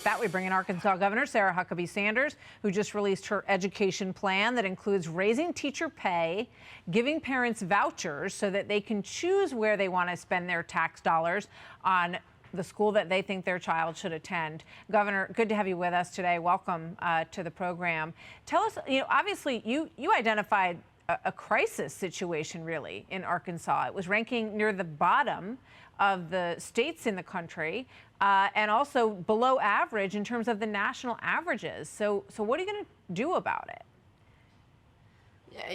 That we bring in Arkansas Governor Sarah Huckabee Sanders, who just released her education plan that includes raising teacher pay, giving parents vouchers so that they can choose where they want to spend their tax dollars on the school that they think their child should attend. Governor, good to have you with us today. Welcome to the program. Tell us, obviously you identified a crisis situation really in Arkansas. It was ranking near the bottom of the states in the country and also below average in terms of the national averages. So what are you going to do about it?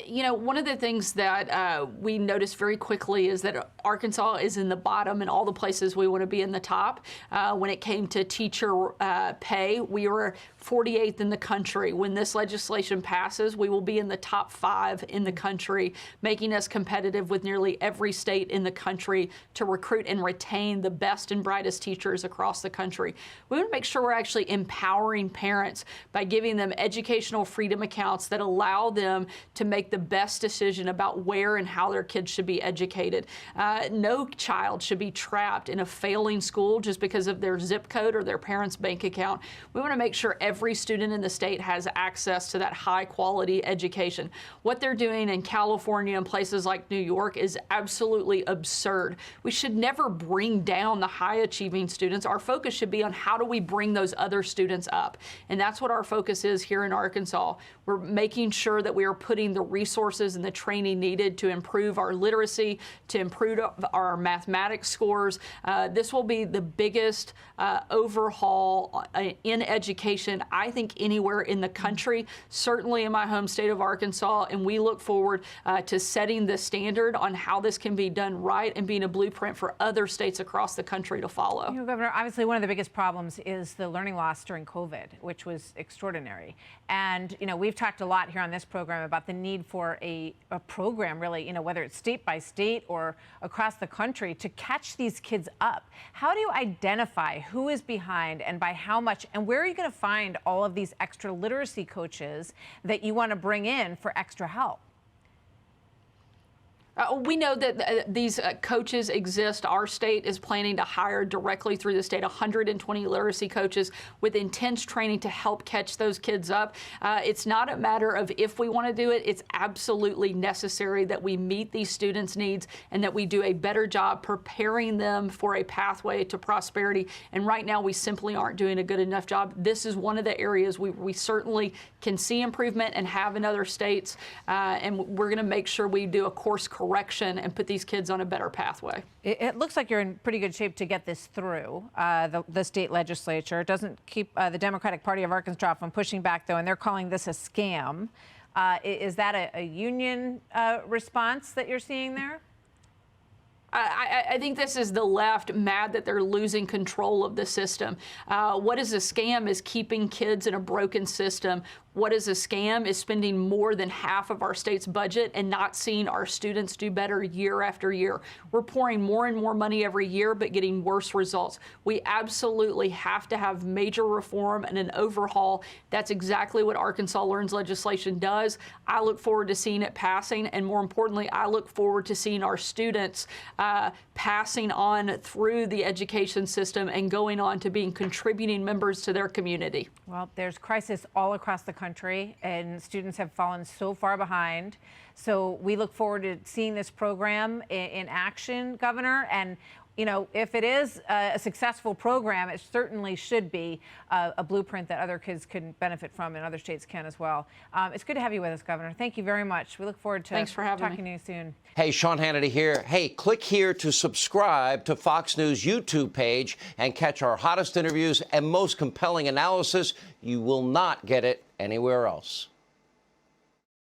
One of the things that we noticed very quickly is that Arkansas is in the bottom in all the places we want to be in the top. When it came to teacher pay, we were 48th in the country. When this legislation passes, we will be in the top 5 in the country, making us competitive with nearly every state in the country to recruit and retain the best and brightest teachers across the country. We want to make sure we're actually empowering parents by giving them educational freedom accounts that allow them to make the best decision about where and how their kids should be educated. No child should be trapped in a failing school just because of their zip code or their parents' bank account. We want to make sure every student in the state has access to that high-quality education. What they're doing in California and places like New York is absolutely absurd. We should never bring down the high-achieving students. Our focus should be on how do we bring those other students up. And that's what our focus is here in Arkansas. We're making sure that we are putting the resources and the training needed to improve our literacy, to improve our mathematics scores. This will be the biggest overhaul in education, I think, anywhere in the country, certainly in my home state of Arkansas, and we look forward to setting the standard on how this can be done right and being a blueprint for other states across the country to follow. Governor, obviously one of the biggest problems is the learning loss during COVID, which was extraordinary. And, we've talked a lot here on this program about the need for a program, really, whether it's state by state or across the country, to catch these kids up. How do you identify who is behind and by how much, and where are you going to find all of these extra literacy coaches that you want to bring in for extra help? We know that these coaches exist. Our state is planning to hire directly through the state 120 literacy coaches with intense training to help catch those kids up. It's not a matter of if we want to do it. It's absolutely necessary that we meet these students' needs and that we do a better job preparing them for a pathway to prosperity. And right now, we simply aren't doing a good enough job. This is one of the areas we certainly can see improvement and have in other states. And we're going to make sure we do a course correction and put these kids on a better pathway. It looks like you're in pretty good shape to get this through the state legislature. It doesn't keep the Democratic Party of Arkansas from pushing back, though, and they're calling this a scam. Is that a union response that you're seeing there? I think this is the left mad that they're losing control of the system. What is a scam is keeping kids in a broken system. What is a scam is spending more than half of our state's budget and not seeing our students do better year after year. We're pouring more and more money every year, but getting worse results. We absolutely have to have major reform and an overhaul. That's exactly what Arkansas Learns legislation does. I look forward to seeing it passing, and more importantly, I look forward to seeing our students passing on through the education system and going on to being contributing members to their community. Well, there's crisis all across the country, and students have fallen so far behind. So we look forward to seeing this program in action, Governor. And if it is a successful program, it certainly should be a blueprint that other kids can benefit from and other states can as well. It's good to have you with us, Governor. Thank you very much. We look forward to Thanks for having talking to you soon. Hey, Sean Hannity here. Hey, click here to subscribe to Fox News YouTube page and catch our hottest interviews and most compelling analysis. You will not get it anywhere else.